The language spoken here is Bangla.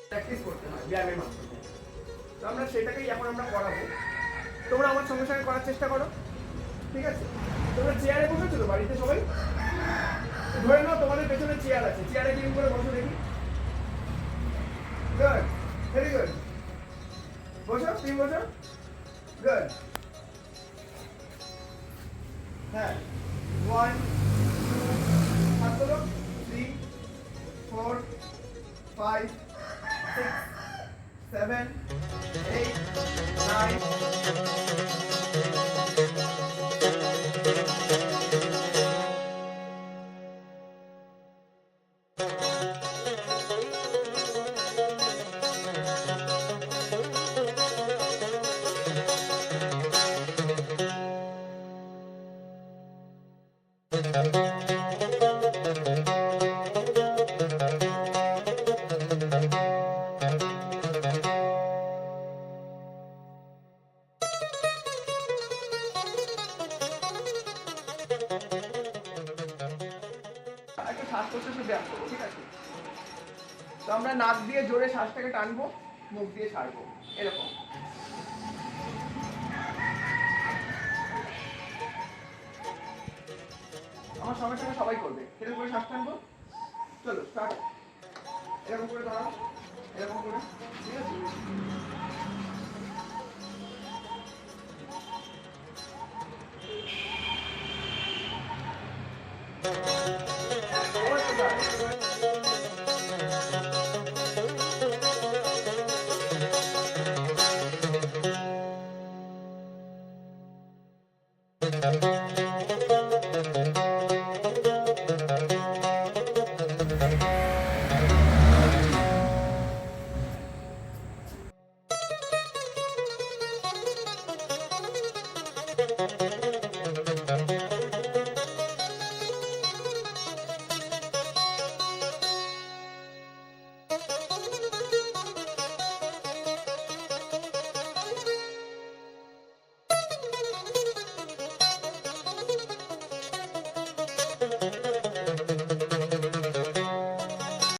প্র্যাকটিস করতে হয় ব্যায়ামের মাধ্যমে। তো আমরা সেটাকেই এখন আমরা করাবো। তোমরা আমার সঙ্গে সঙ্গে করার চেষ্টা করো, ঠিক আছে? তোমরা চেয়ারে বসেছো তো বাড়িতে সবাই? ধরে নাও তোমাদের পেছনে চেয়ার আছে, চেয়ারে ক্লিন করে বসো দেখি। Good, very good. বসো, তুমি বসো। গুড। হ্যাঁ, 1 2 হাত তোলো, 3 4 5 6 7 8 9 একটা শ্বাস প্রশ্বাসের ব্যায়াম করবো, ঠিক আছে? তো আমরা নাক দিয়ে জোরে শ্বাসটাকে টানবো, মুখ দিয়ে ছাড়বো, এরকম। আমার সঙ্গে সঙ্গে সবাই করবে। এরকম করে শ্বাস টানবো, চলো স্টার্ট। এরকম করে দাঁড়াও, এরকম করে, ঠিক আছে?